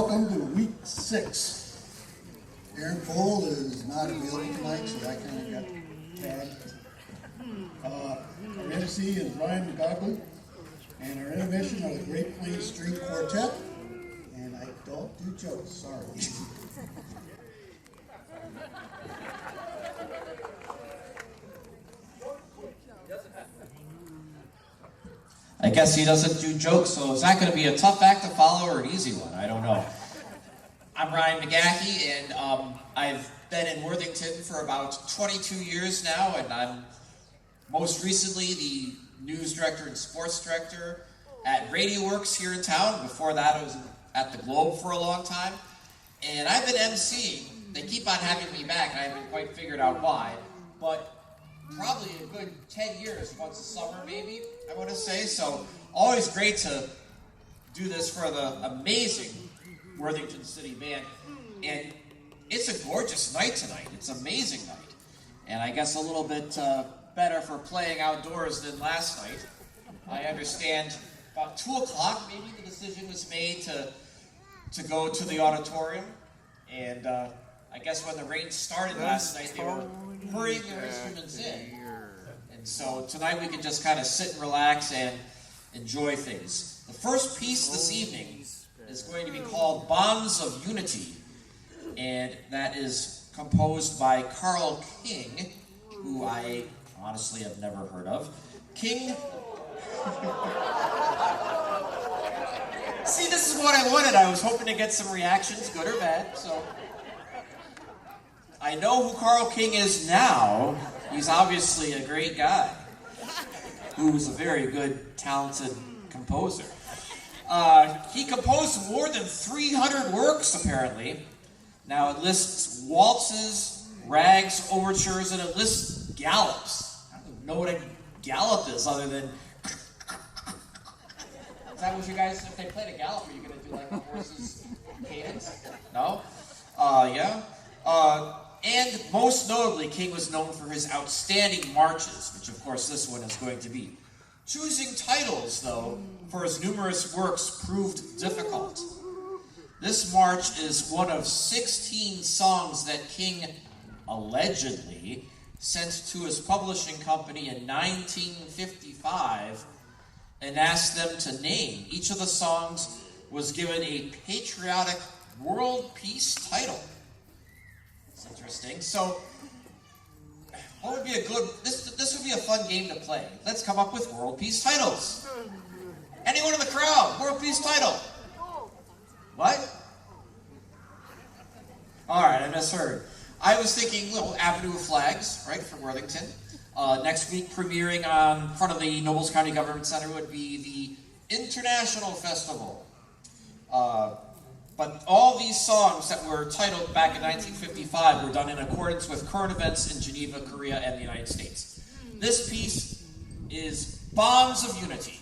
welcome to week 6. Aaron Cole is not available tonight, so I kind of got tagged. Our MC is Ryan McGoughlin, and our intermission are the Great Plains String Quartet. And I don't do jokes, sorry. I guess he doesn't do jokes, so is that going to be a tough act to follow or an easy one? I don't know. I'm Ryan McGahey, and I've been in Worthington for about 22 years now, and I'm most recently the news director and sports director at RadioWorks here in town. Before that, I was at the Globe for a long time, and I've been emceeing. They keep on having me back, and I haven't quite figured out why, but probably a good 10 years, once a summer maybe, I want to say. So always great to do this for the amazing Worthington City Band. And it's a gorgeous night tonight. It's an amazing night. And I guess a little bit better for playing outdoors than last night. I understand about 2 o'clock maybe the decision was made to go to the auditorium. And I guess when the rain started last night, they were hurrying their instruments in. And so tonight we can just kind of sit and relax and enjoy things. The first piece this evening is going to be called Bonds of Unity. And that is composed by Carl King, who I honestly have never heard of. King... See, this is what I wanted. I was hoping to get some reactions, good or bad, so... I know who Carl King is now. He's obviously a great guy who's a very good, talented composer. He composed more than 300 works, apparently. Now, it lists waltzes, rags, overtures, and it lists gallops. I don't know what a gallop is other than... Is that what you guys, if they played a gallop, are you going to do like a horse's cadence? No? Yeah. And most notably, King was known for his outstanding marches, which of course this one is going to be. Choosing titles, though, for his numerous works proved difficult. This march is one of 16 songs that King allegedly sent to his publishing company in 1955 and asked them to name. Each of the songs was given a patriotic world peace title. Interesting. So, what would be a good... This would be a fun game to play. Let's come up with world peace titles. Anyone in the crowd? World peace title. What? All right, I misheard. I was thinking, Avenue of Flags, right, from Worthington. Next week, premiering on front of the Nobles County Government Center would be the International Festival. But all these songs that were titled back in 1955 were done in accordance with current events in Geneva, Korea, and the United States. This piece is Bonds of Unity.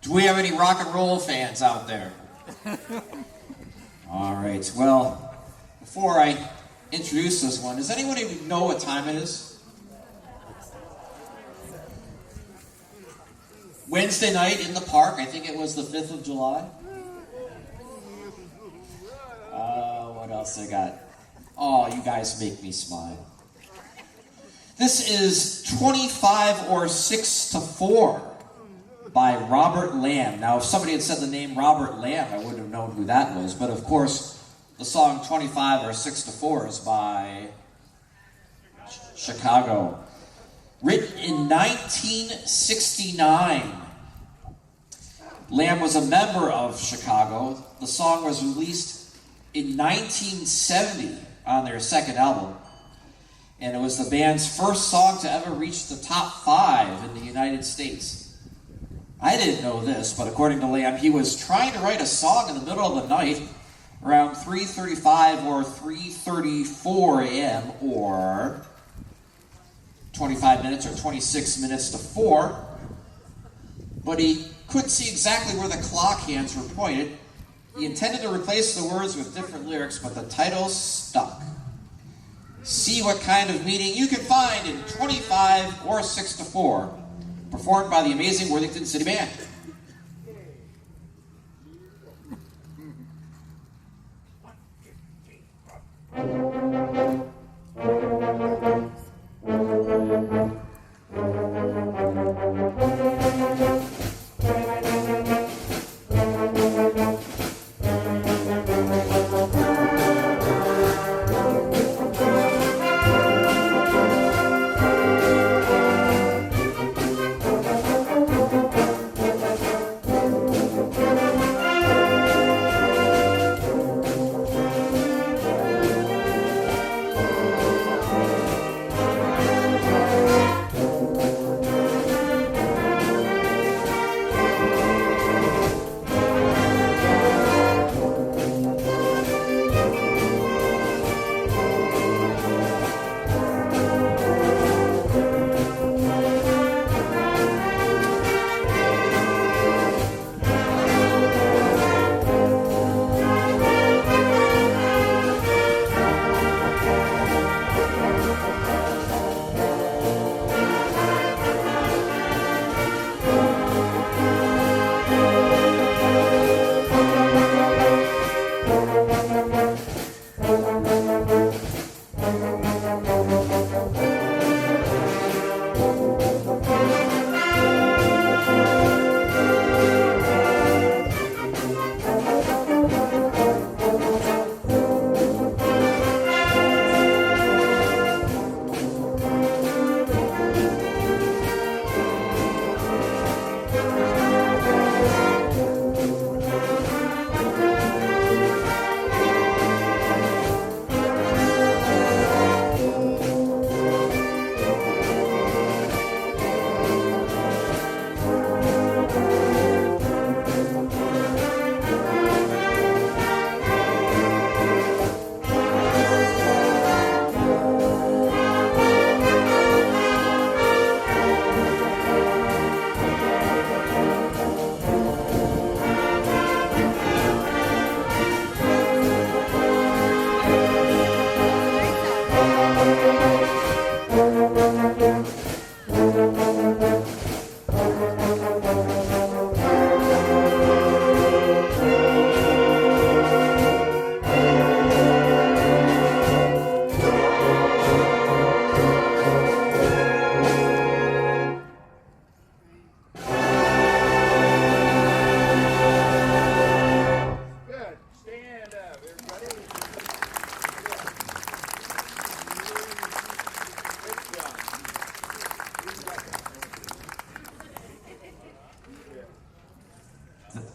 Do we have any rock and roll fans out there? All right, well, before I introduce this one, does anyone even know what time it is? Wednesday night in the park, I think it was the 5th of July. What else I got? Oh, you guys make me smile. This is 25 or 6 to 4 by Robert Lamb. Now, if somebody had said the name Robert Lamb, I wouldn't have known who that was. But of course, the song 25 or 6 to 4 is by Chicago. Written in 1969. Lamb was a member of Chicago. The song was released in 1970 on their second album. And it was the band's first song to ever reach the top 5 in the United States. I didn't know this, but according to Lamb, he was trying to write a song in the middle of the night around 3:35 or 3:34 a.m. or 25 minutes or 26 minutes to 4. But he couldn't see exactly where the clock hands were pointed. He intended to replace the words with different lyrics, but the title stuck. See what kind of meaning you can find in 25 or 6 to 4, performed by the amazing Worthington City Band.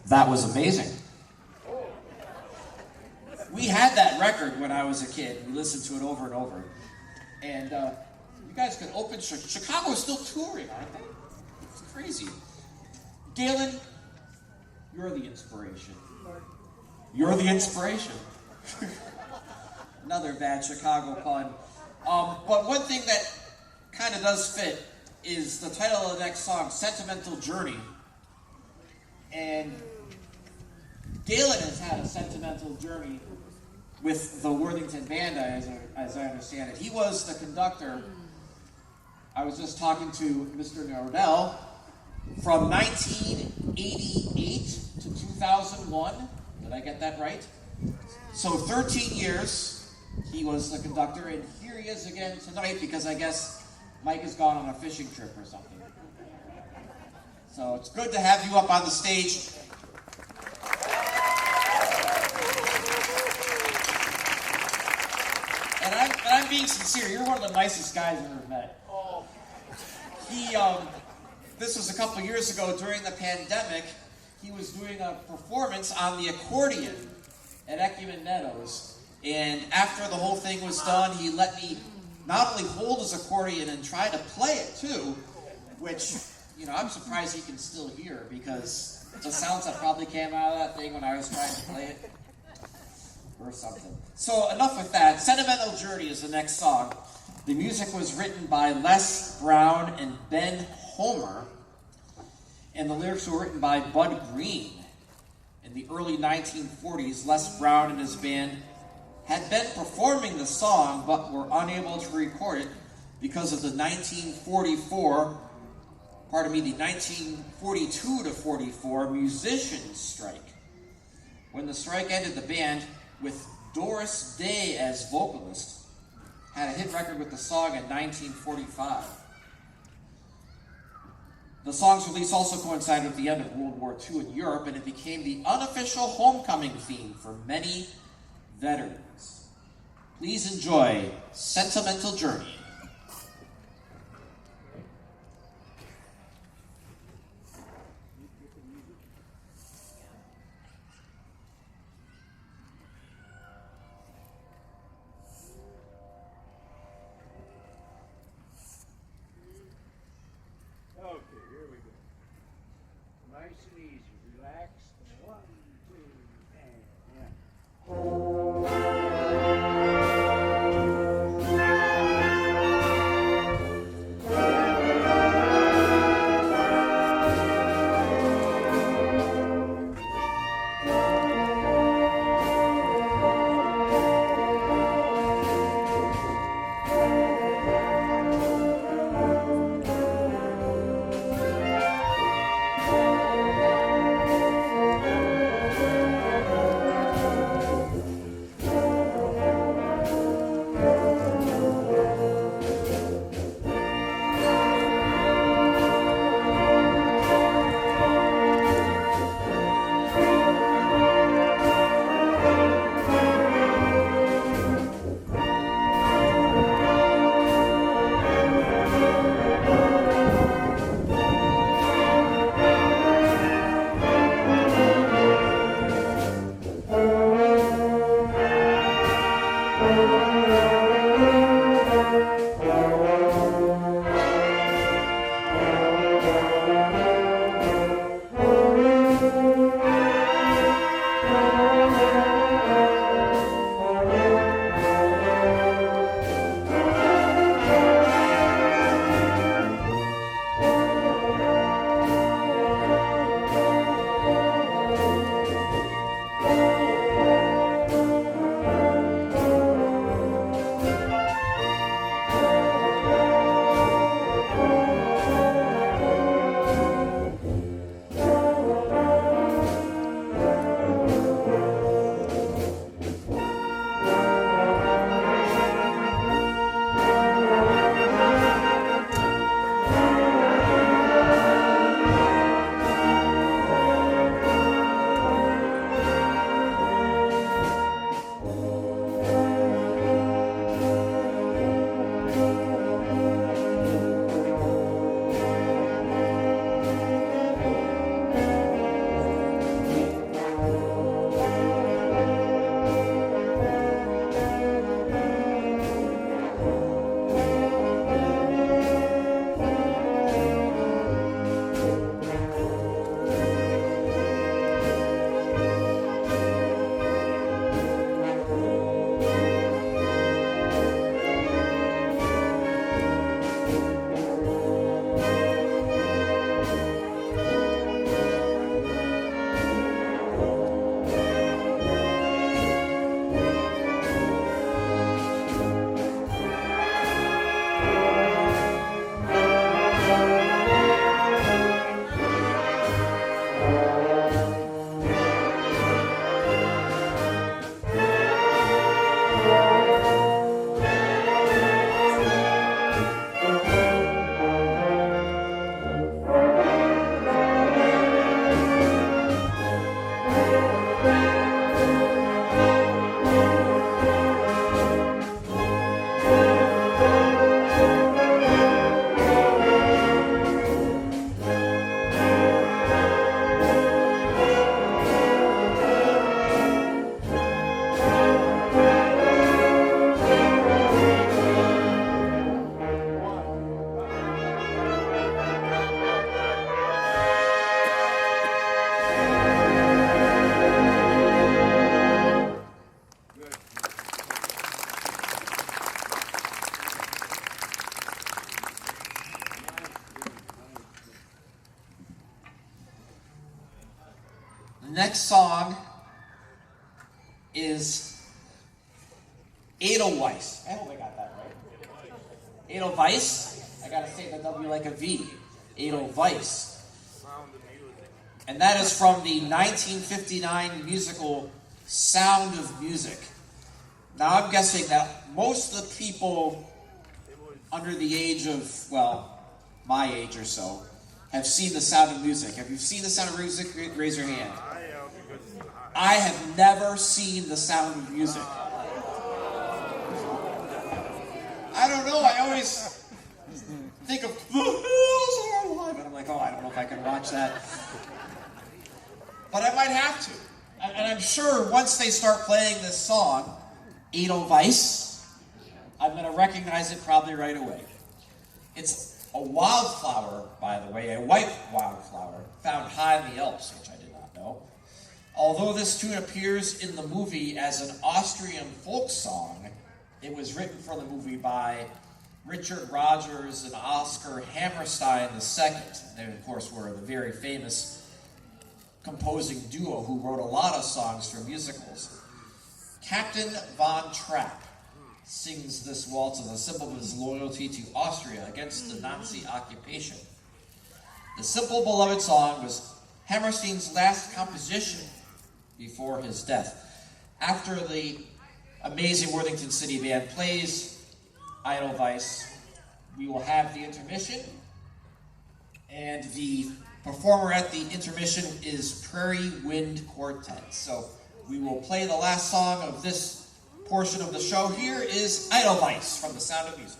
That was amazing. We had that record when I was a kid. We listened to it over and over. And you guys could open... Chicago is still touring, aren't they? It's crazy. Galen, you're the inspiration. You're the inspiration. Another bad Chicago pun. But one thing that kind of does fit is the title of the next song, Sentimental Journey. And Galen has had a sentimental journey with the Worthington Band, as I understand it. He was the conductor. I was just talking to Mr. Nordell from 1988 to 2001. Did I get that right? So 13 years he was the conductor, and here he is again tonight because I guess Mike has gone on a fishing trip or something. So it's good to have you up on the stage. And I'm being sincere. You're one of the nicest guys I've ever met. This was a couple years ago during the pandemic. He was doing a performance on the accordion at Ecumen Meadows. And after the whole thing was done, he let me not only hold his accordion and try to play it too, which, I'm surprised he can still hear because the sounds that probably came out of that thing when I was trying to play it or something. So enough with that. Sentimental Journey is the next song. The music was written by Les Brown and Ben Homer, and the lyrics were written by Bud Green. In the early 1940s, Les Brown and his band had been performing the song but were unable to record it because of the 1942 to 44 musicians strike. When the strike ended, the band, with Doris Day as vocalist, had a hit record with the song in 1945. The song's release also coincided with the end of World War II in Europe, and it became the unofficial homecoming theme for many veterans. Please enjoy Sentimental Journey. Okay, here we go. Nice and easy, relax. 1, 2, and yeah. next song is Edelweiss. I hope I got that right. Edelweiss. I gotta say the W like a V. Edelweiss. And that is from the 1959 musical Sound of Music. Now I'm guessing that most of the people under the age of, well, my age or so, have seen The Sound of Music. Have you seen The Sound of Music? Raise your hand. I have never seen The Sound of Music. I don't know, I always think of The Hills Are Alive, and I'm like, oh, I don't know if I can watch that. But I might have to. And I'm sure once they start playing this song, Edelweiss, I'm going to recognize it probably right away. It's a wildflower, by the way, a white wildflower, found high in the Alps, which I did not know. Although this tune appears in the movie as an Austrian folk song, it was written for the movie by Richard Rodgers and Oscar Hammerstein II. They, of course, were the very famous composing duo who wrote a lot of songs for musicals. Captain Von Trapp sings this waltz as a symbol of his loyalty to Austria against the Nazi occupation. The simple beloved song was Hammerstein's last composition before his death. After the amazing Worthington City Band plays Edelweiss, we will have the intermission, and the performer at the intermission is Prairie Wind Quartet. So we will play the last song of this portion of the show. Here is Edelweiss from The Sound of Music.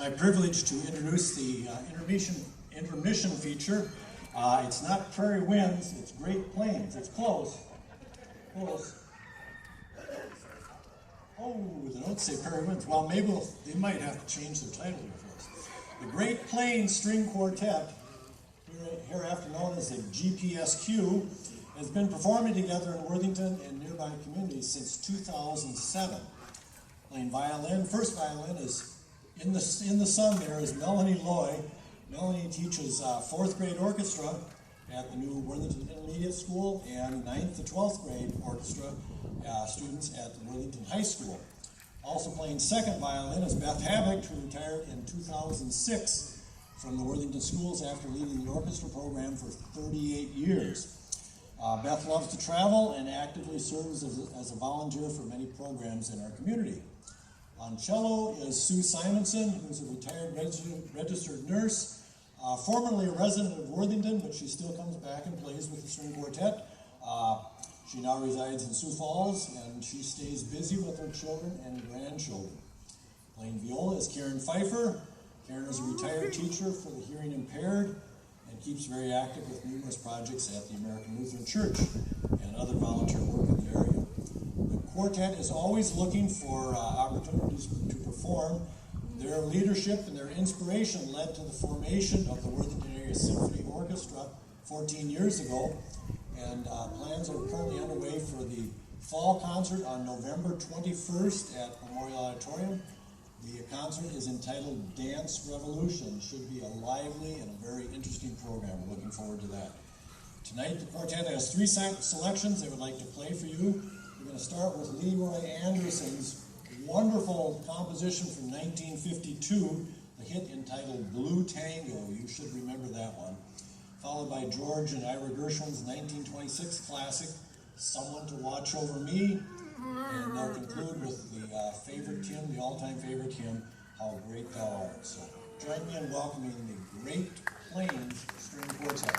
my privilege to introduce the intermission feature. It's not Prairie Winds, it's Great Plains. It's close. Close. Oh, they don't say Prairie Winds. Well, maybe they might have to change the title here for us. The Great Plains String Quartet, hereafter known as the GPSQ, has been performing together in Worthington and nearby communities since 2007. Playing violin, first violin is in the sun there is Melanie Loy. Melanie teaches 4th grade orchestra at the new Worthington Intermediate School and 9th to 12th grade orchestra students at the Worthington High School. Also playing second violin is Beth Havoc, who retired in 2006 from the Worthington schools after leading the orchestra program for 38 years. Beth loves to travel and actively serves as a volunteer for many programs in our community. On cello is Sue Simonson, who's a retired registered nurse, formerly a resident of Worthington, but she still comes back and plays with the string quartet. She now resides in Sioux Falls, and she stays busy with her children and grandchildren. Playing viola is Karen Pfeiffer. Karen is a retired teacher for the hearing impaired and keeps very active with numerous projects at the American Lutheran Church and other volunteer work in the area. The quartet is always looking for opportunities to perform. Their leadership and their inspiration led to the formation of the Worthington Area Symphony Orchestra 14 years ago, and plans are currently underway for the fall concert on November 21st at Memorial Auditorium. The concert is entitled Dance Revolution. Should be a lively and a very interesting program. We're looking forward to that. Tonight, the quartet has 3 selections they would like to play for you. We're going to start with Leroy Anderson's wonderful composition from 1952, the hit entitled Blue Tango. You should remember that one. Followed by George and Ira Gershwin's 1926 classic, Someone to Watch Over Me. And they'll conclude with the favorite hymn, the all-time favorite hymn, How Great Thou Art. So join me in welcoming the Great Plains String Quartet.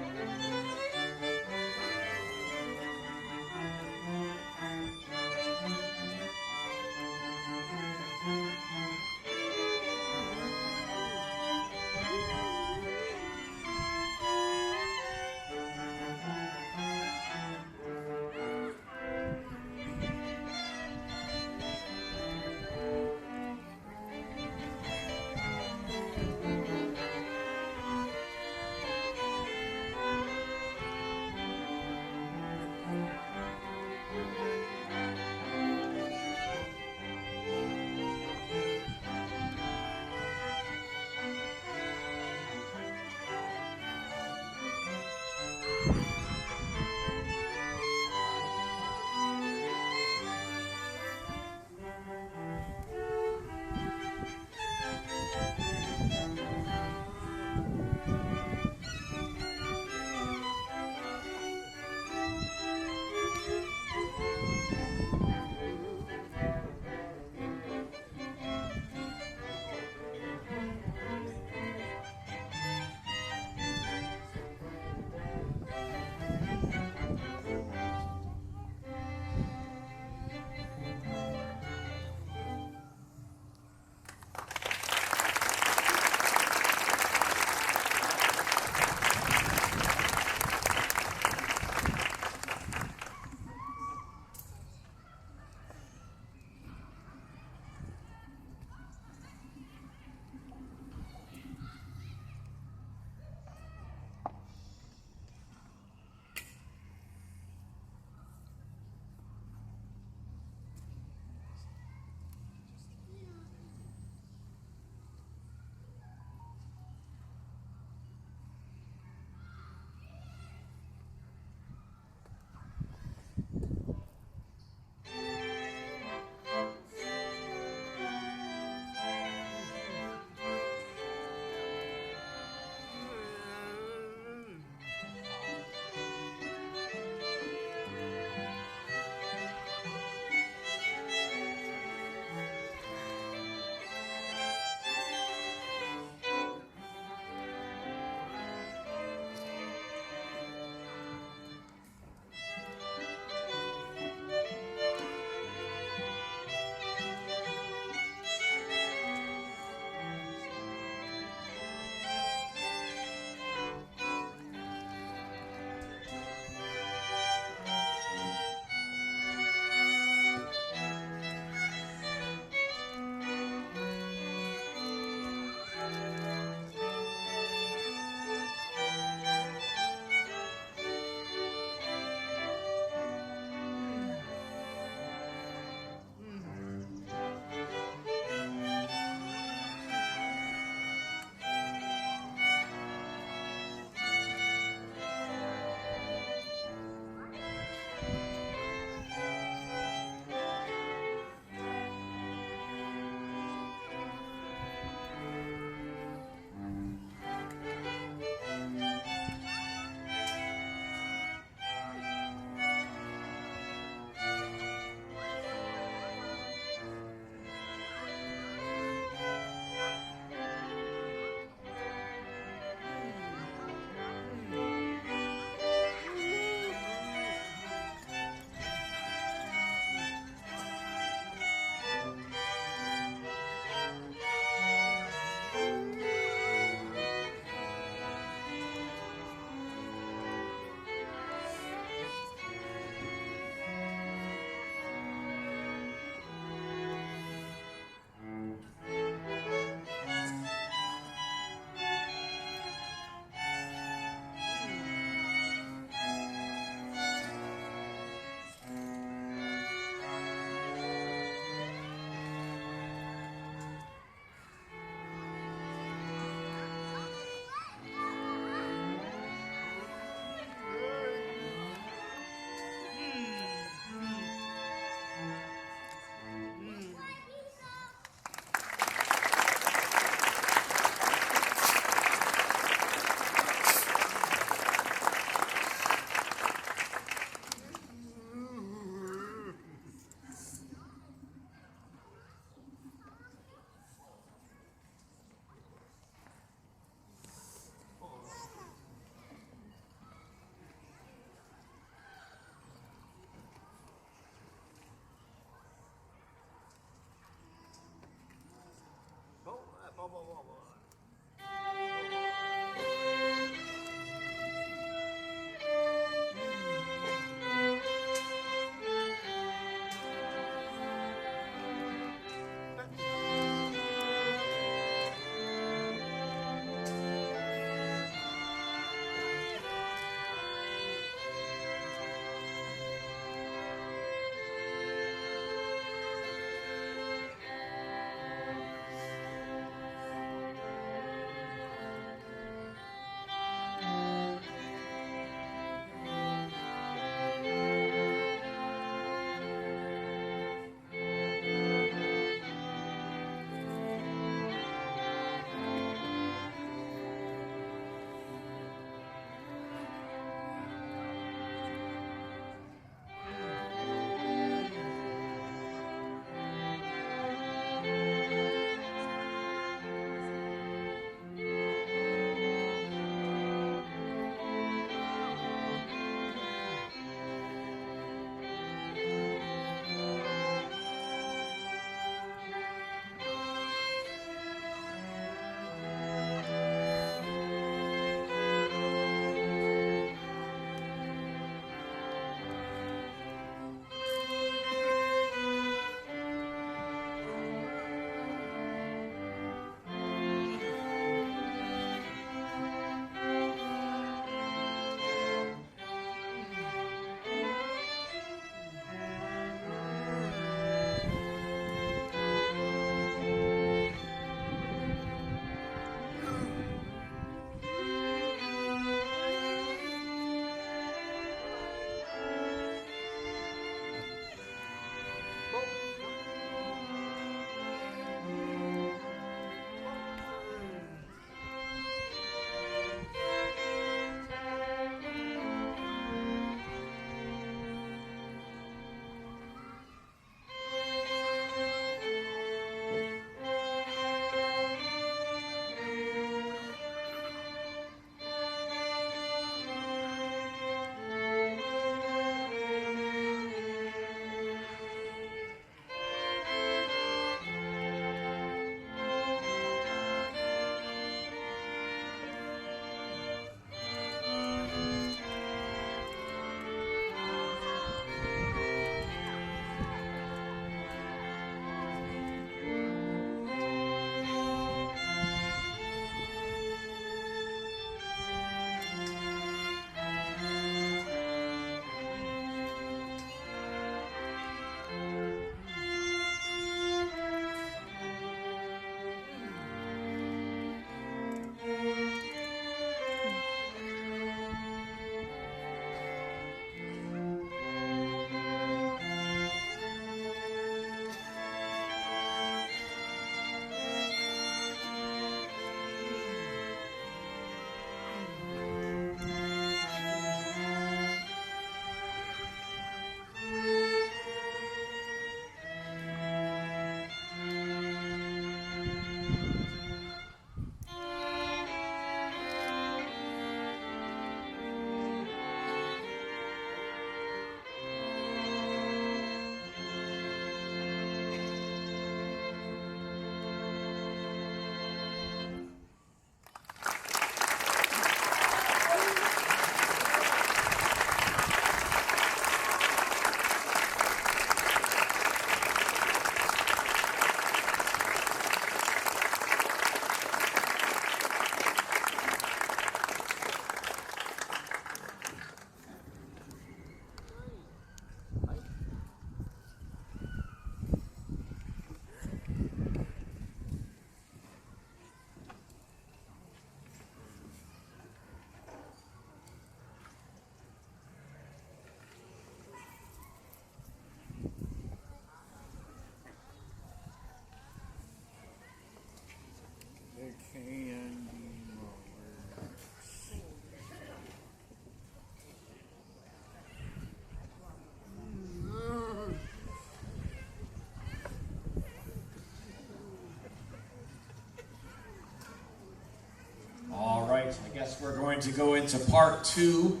I guess we're going to go into part 2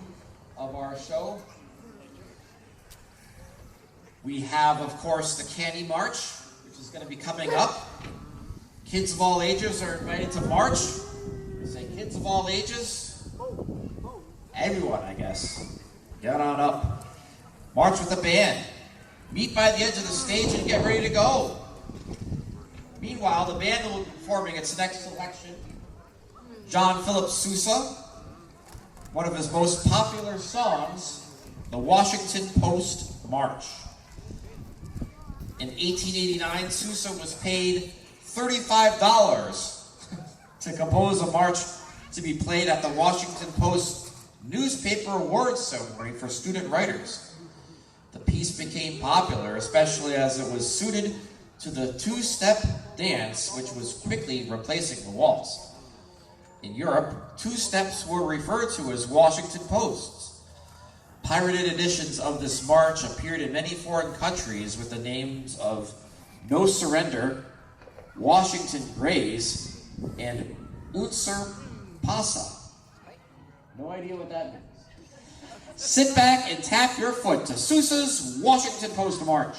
of our show. We have, of course, the Candy March, which is going to be coming up. Kids of all ages are invited to march. Say kids of all ages. Everyone, I guess. Get on up. March with the band. Meet by the edge of the stage and get ready to go. Meanwhile, the band will be performing its next selection. John Philip Sousa, one of his most popular songs, the Washington Post March. In 1889, Sousa was paid $35 to compose a march to be played at the Washington Post newspaper awards ceremony for student writers. The piece became popular, especially as it was suited to the two-step dance, which was quickly replacing the waltz. In Europe, two steps were referred to as Washington Posts. Pirated editions of this march appeared in many foreign countries with the names of No Surrender, Washington Grays, and Unser Pasa. No idea what that means. Sit back and tap your foot to Sousa's Washington Post March.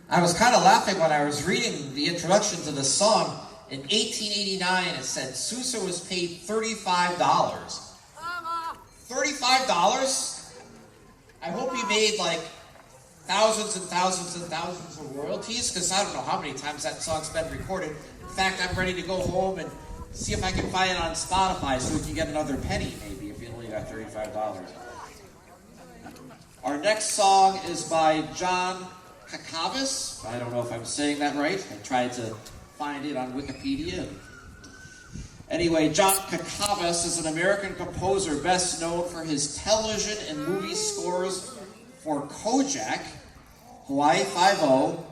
I was kind of laughing when I was reading the introduction to this song. In 1889, it said Sousa was paid $35. $35? I hope he made like thousands and thousands and thousands of royalties, because I don't know how many times that song's been recorded. In fact, I'm ready to go home and see if I can find it on Spotify so we can get another penny, maybe, if you only got $35. Our next song is by John Kakavas. I don't know if I'm saying that right. I tried to find it on Wikipedia. Anyway, John Kakavas is an American composer best known for his television and movie scores for Kojak, Hawaii Five-0,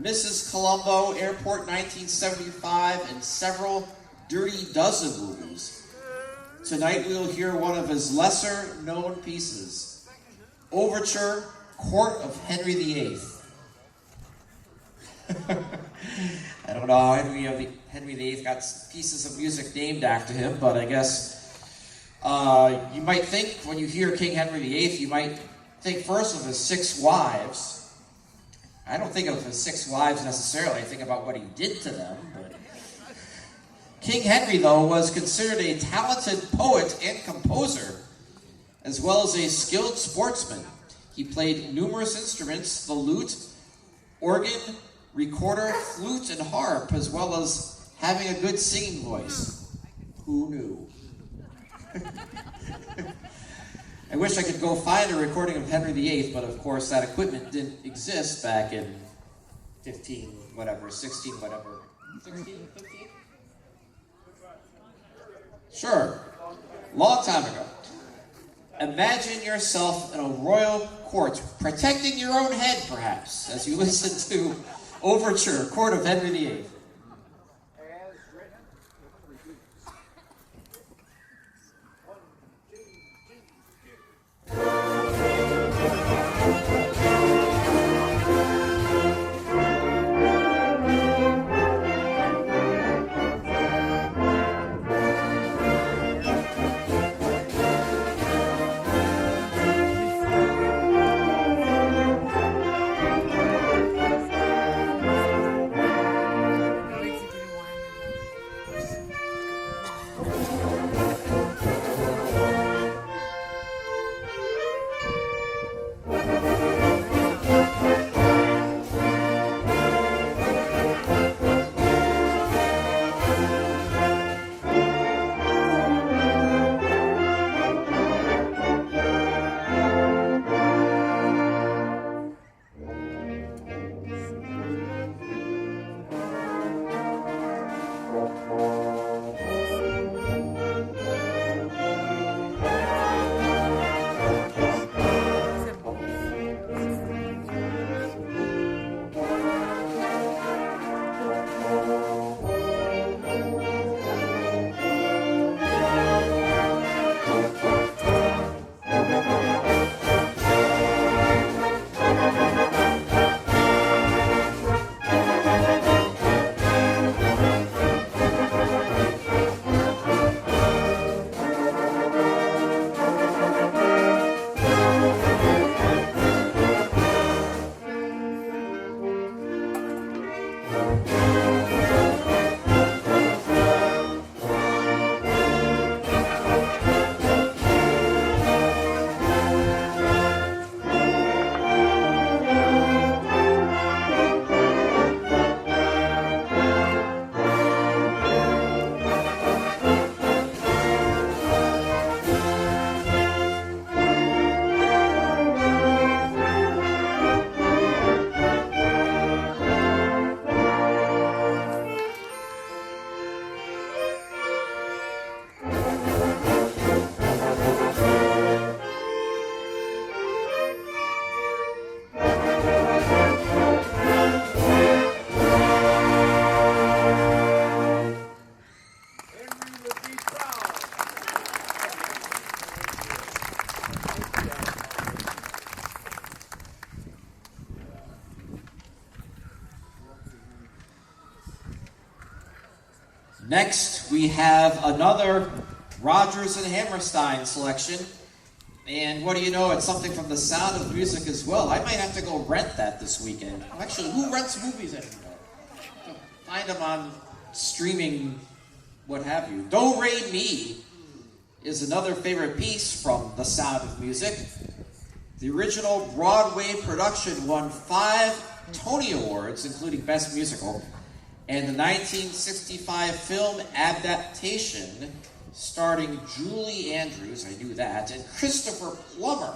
Mrs. Colombo, Airport 1975, and several Dirty Dozen movies. Tonight we'll hear one of his lesser known pieces, Overture, Court of Henry VIII. I don't know how Henry VIII got pieces of music named after him, but I guess you might think when you hear King Henry VIII, you might think first of his 6 wives. I don't think of his 6 wives necessarily. I think about what he did to them. But King Henry, though, was considered a talented poet and composer, as well as a skilled sportsman. He played numerous instruments, the lute, organ, recorder, flute, and harp, as well as having a good singing voice. Who knew? I wish I could go find a recording of Henry VIII, but of course that equipment didn't exist back in 16, whatever. 16, 15? Sure. Long time ago. Imagine yourself in a royal court, protecting your own head, perhaps, as you listen to Overture, Court of Henry VIII. As written. Next, we have another Rodgers and Hammerstein selection. And what do you know, it's something from The Sound of Music as well. I might have to go rent that this weekend. Actually, who rents movies anymore? Find them on streaming, what have you. Do Re Mi is another favorite piece from The Sound of Music. The original Broadway production won 5 Tony Awards, including Best Musical, and the 1965 film adaptation starring Julie Andrews, I knew that, and Christopher Plummer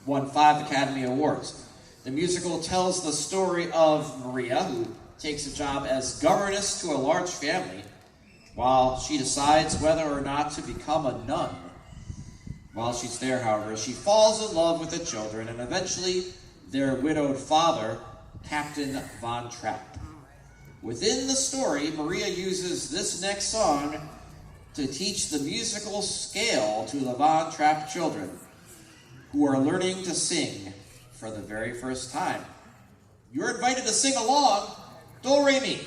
won 5 Academy Awards. The musical tells the story of Maria, who takes a job as governess to a large family, while she decides whether or not to become a nun. While she's there, however, she falls in love with the children and eventually their widowed father, Captain Von Trapp. Within the story, Maria uses this next song to teach the musical scale to the Von Trapp children, who are learning to sing for the very first time. You're invited to sing along. Do re mi.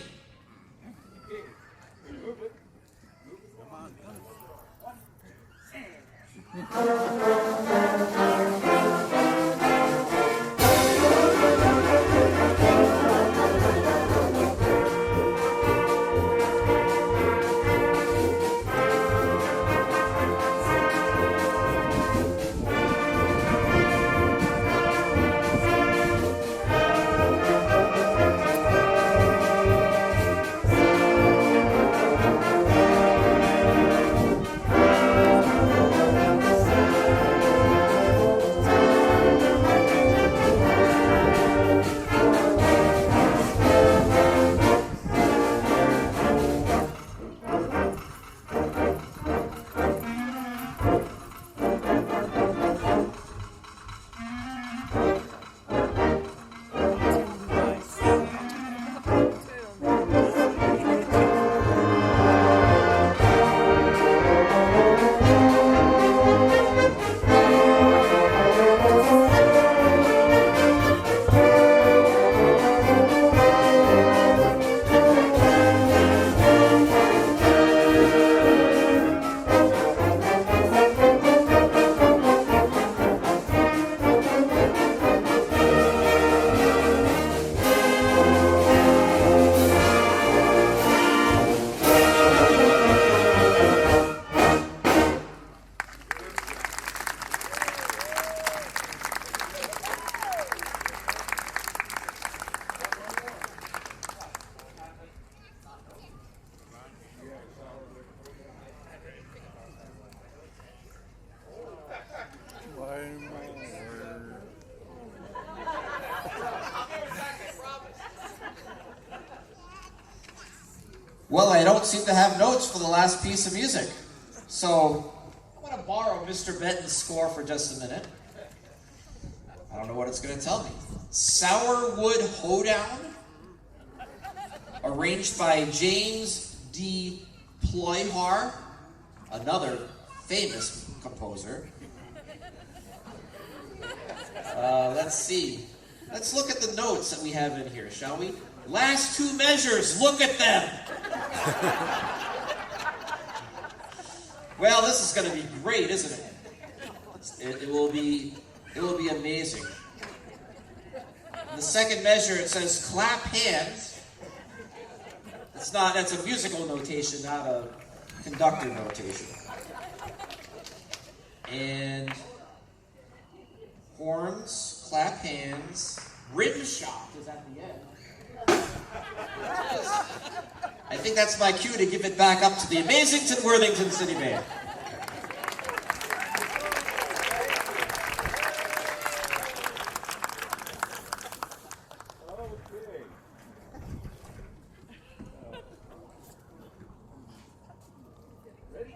Well, I don't seem to have notes for the last piece of music. So, I'm going to borrow Mr. Benton's score for just a minute. I don't know what it's going to tell me. Sourwood Hoedown, arranged by James D. Ployhar, another famous composer. Let's see. Let's look at the notes that we have in here, shall we? Last two measures, look at them! Well, this is going to be great, isn't it? It will be amazing. In the second measure, it says clap hands. That's a musical notation, not a conductor notation. And horns, clap hands, rim shot is at the end. I think that's my cue to give it back up to the Amazington Worthington City Band. Okay. Ready?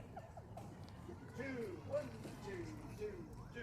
2, 1, 2, 2, 2.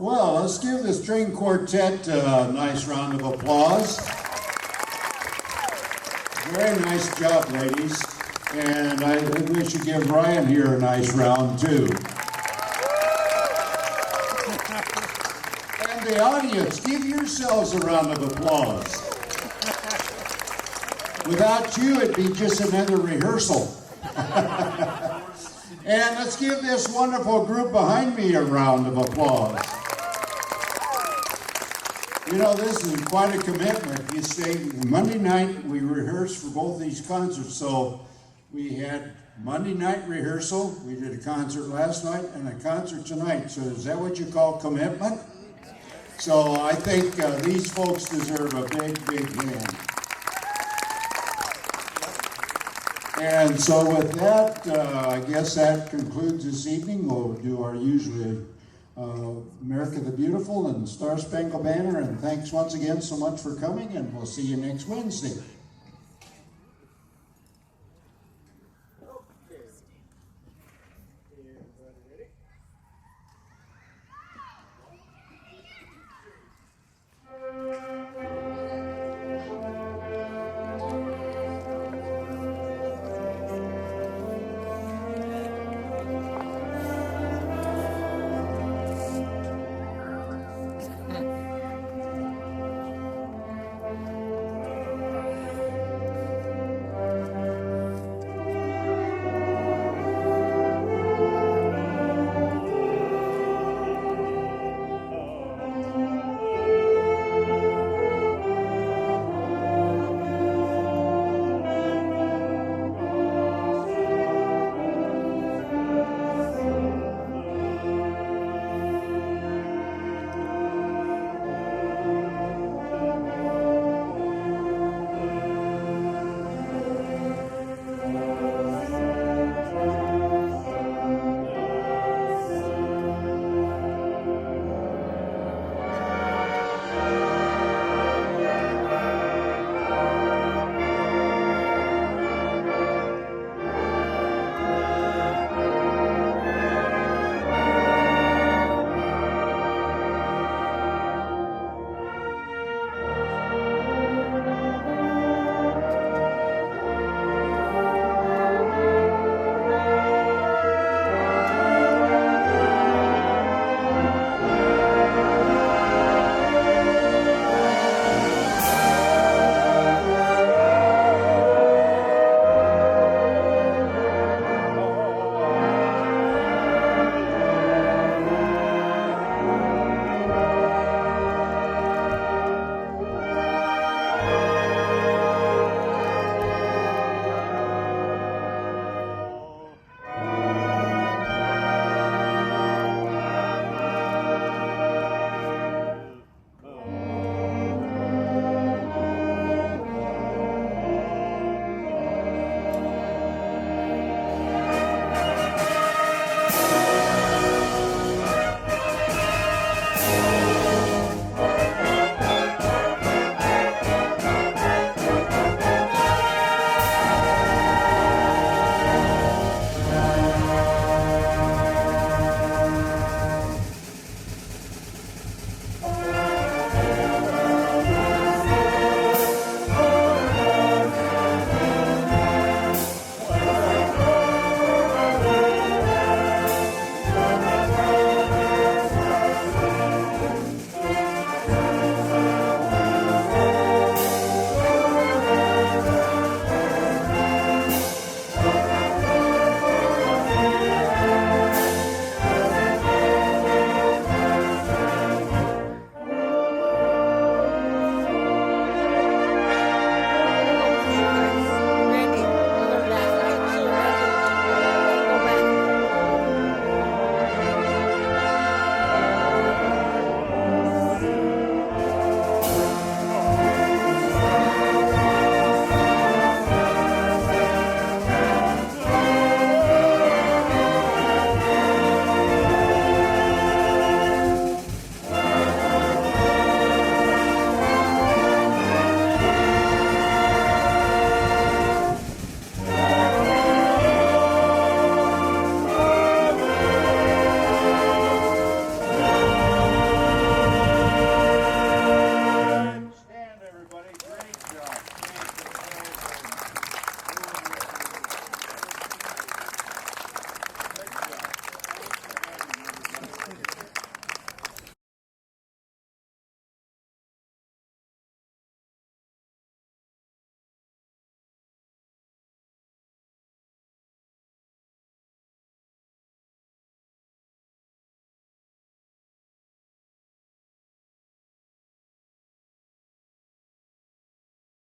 Well, let's give the string quartet a nice round of applause. Very nice job, ladies. And I think we should give Ryan here a nice round, too. And the audience, give yourselves a round of applause. Without you, it'd be just another rehearsal. And let's give this wonderful group behind me a round of applause. You know, this is quite a commitment. You say Monday night we rehearsed for both these concerts. So we had Monday night rehearsal, we did a concert last night and a concert tonight. So is that what you call commitment? So I think these folks deserve a big, big hand. And so with that, I guess that concludes this evening. We'll do our usual America the Beautiful and Star Spangled Banner. And thanks once again so much for coming, and we'll see you next Wednesday.